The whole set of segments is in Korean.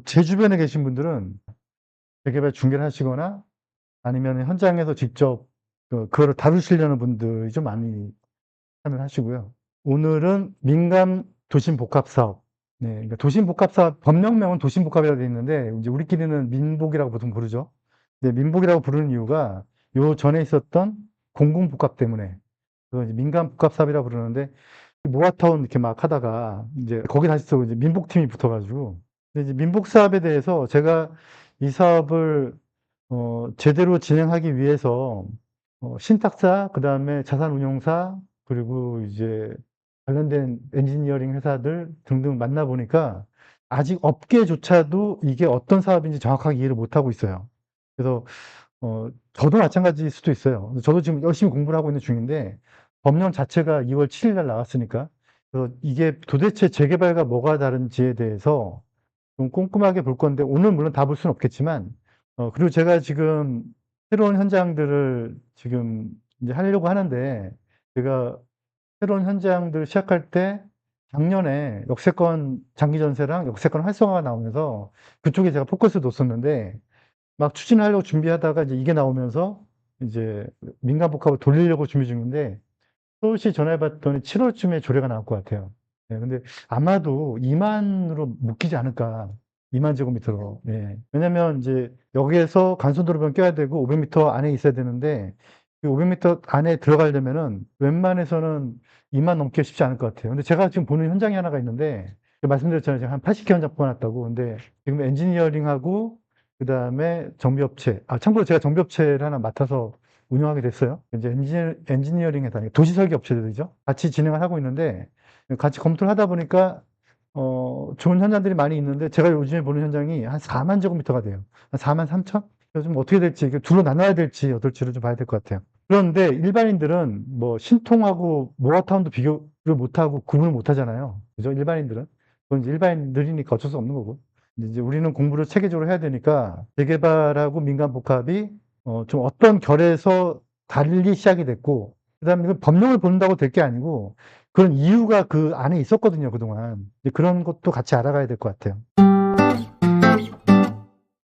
제 주변에 계신 분들은 재개발 중개를 하시거나 아니면 현장에서 직접 그거를 다루시려는 분들이 좀 많이 참여하시고요. 오늘은 민간 도심 복합 사업. 네, 그러니까 도심 복합 사업 법령명은 도심 복합이라고 되어 있는데 이제 우리끼리는 민복이라고 보통 부르죠. 네, 민복이라고 부르는 이유가 요 전에 있었던 공공 복합 때문에 그거 이제 민간 복합 사업이라고 부르는데 모아타운 이렇게 막 하다가 이제 거기 다시 또 이제 민복팀이 붙어가지고 근데 이제 민복 사업에 대해서 제가 이 사업을 제대로 진행하기 위해서 신탁사, 그다음에 자산운용사, 그리고 이제 관련된 엔지니어링 회사들 등등 만나 보니까 아직 업계조차도 이게 어떤 사업인지 정확하게 이해를 못하고 있어요. 그래서 저도 마찬가지일 수도 있어요. 저도 지금 열심히 공부를 하고 있는 중인데 법령 자체가 2월 7일 날 나왔으니까 그래서 이게 도대체 재개발과 뭐가 다른지에 대해서 좀 꼼꼼하게 볼 건데 오늘 물론 다 볼 수는 없겠지만 그리고 제가 지금 새로운 현장들을 지금 이제 하려고 하는데 제가 새로운 현장들을 시작할 때 작년에 역세권 장기 전세랑 역세권 활성화가 나오면서 그쪽에 제가 포커스를 뒀었는데 막 추진하려고 준비하다가 이제 이게 나오면서 이제 민간 복합을 돌리려고 준비 중인데 서울시 전화해 봤더니 7월쯤에 조례가 나올 것 같아요. 네, 근데 아마도 2만으로 묶이지 않을까. 2만 제곱미터로. 네. 왜냐면 이제 여기에서 간선도로변 껴야 되고 500m 안에 있어야 되는데 그 500m 안에 들어가려면은 웬만해서는 2만 넘기 쉽지 않을 것 같아요. 근데 제가 지금 보는 현장이 하나가 있는데 말씀드렸잖아요. 제가 한 80개 현장 뽑아놨다고. 근데 지금 엔지니어링하고 그다음에 정비업체. 참고로 제가 정비업체를 하나 맡아서 운영하게 됐어요. 이제 엔지니어링 회사, 도시 설계 업체들이죠. 같이 진행을 하고 있는데 같이 검토를 하다 보니까 좋은 현장들이 많이 있는데 제가 요즘에 보는 현장이 한 4만 제곱미터가 돼요. 한 4만 3천? 그래서 좀 어떻게 될지, 이게 둘로 나눠야 될지 어떨지를 좀 봐야 될 것 같아요. 그런데 일반인들은 뭐 신통하고 모아타운도 비교를 못하고 구분을 못 하잖아요. 그죠? 일반인들은. 그건 이제 일반인들이니까 어쩔 수 없는 거고. 이제 우리는 공부를 체계적으로 해야 되니까 재개발하고 민간 복합이 좀 어떤 결에서 달리 시작이 됐고, 그다음에 이건 법령을 본다고 될 게 아니고 그런 이유가 그 안에 있었거든요, 그동안. 이제 그런 것도 같이 알아가야 될 것 같아요.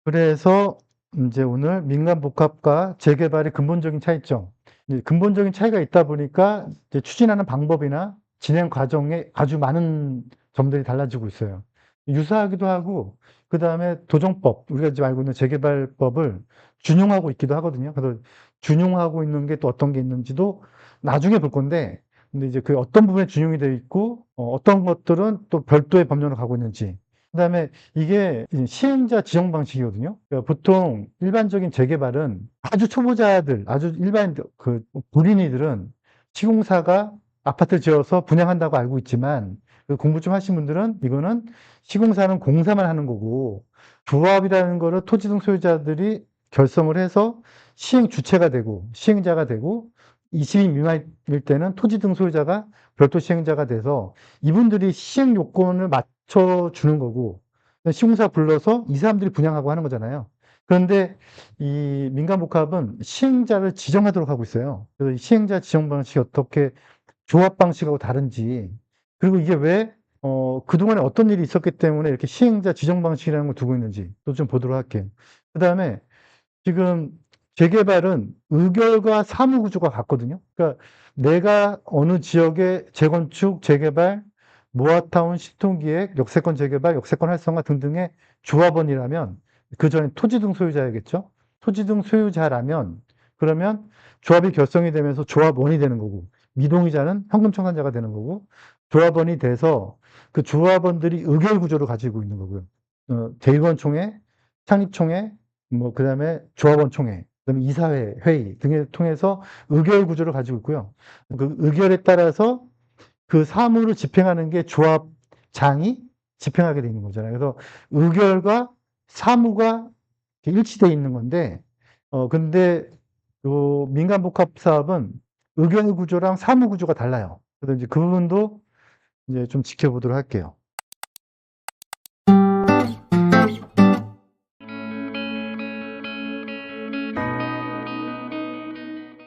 그래서 이제 오늘 민간 복합과 재개발의 근본적인 차이점. 이제 근본적인 차이가 있다 보니까 이제 추진하는 방법이나 진행 과정에 아주 많은 점들이 달라지고 있어요. 유사하기도 하고, 그 다음에 도정법, 우리가 지금 알고 있는 재개발법을 준용하고 있기도 하거든요. 그래서 준용하고 있는 게 또 어떤 게 있는지도 나중에 볼 건데, 근데 이제 그 어떤 부분에 준용이 되어 있고, 어떤 것들은 또 별도의 법령으로 가고 있는지, 그다음에 이게 시행자 지정 방식이거든요. 그러니까 보통 일반적인 재개발은 아주 초보자들, 아주 일반 그 본인이들은 시공사가 아파트 지어서 분양한다고 알고 있지만 그 공부 좀 하신 분들은 이거는 시공사는 공사만 하는 거고 조합이라는 거를 토지 등 소유자들이 결성을 해서 시행 주체가 되고 시행자가 되고 20인 미만일 때는 토지 등 소유자가 별도 시행자가 돼서 이분들이 시행 요건을 맞춰주는 거고 시공사 불러서 이 사람들이 분양하고 하는 거잖아요. 그런데 이 민간복합은 시행자를 지정하도록 하고 있어요. 그래서 이 시행자 지정 방식이 어떻게 조합 방식하고 다른지 그리고 이게 왜 그동안에 어떤 일이 있었기 때문에 이렇게 시행자 지정 방식이라는 걸 두고 있는지 또 좀 보도록 할게요. 그다음에 지금 재개발은 의결과 사무 구조가 같거든요. 그러니까 내가 어느 지역의 재건축, 재개발, 모아타운, 신통기획, 역세권 재개발, 역세권 활성화 등등의 조합원이라면 그 전에 토지 등 소유자이겠죠. 토지 등 소유자라면 그러면 조합이 결성이 되면서 조합원이 되는 거고 미동의자는 현금 청산자가 되는 거고 조합원이 돼서 그 조합원들이 의결 구조를 가지고 있는 거고요. 재의원총회, 창립총회, 뭐 그다음에 조합원 총회, 그다음에 이사회 회의 등을 통해서 의결 구조를 가지고 있고요. 그 의결에 따라서 그 사무를 집행하는 게 조합장이 집행하게 되는 거잖아요. 그래서 의결과 사무가 일치되어 있는 건데, 근데 요 민간복합 사업은 의결 구조랑 사무 구조가 달라요. 그래서 이제 그 부분도 이제 좀 지켜보도록 할게요.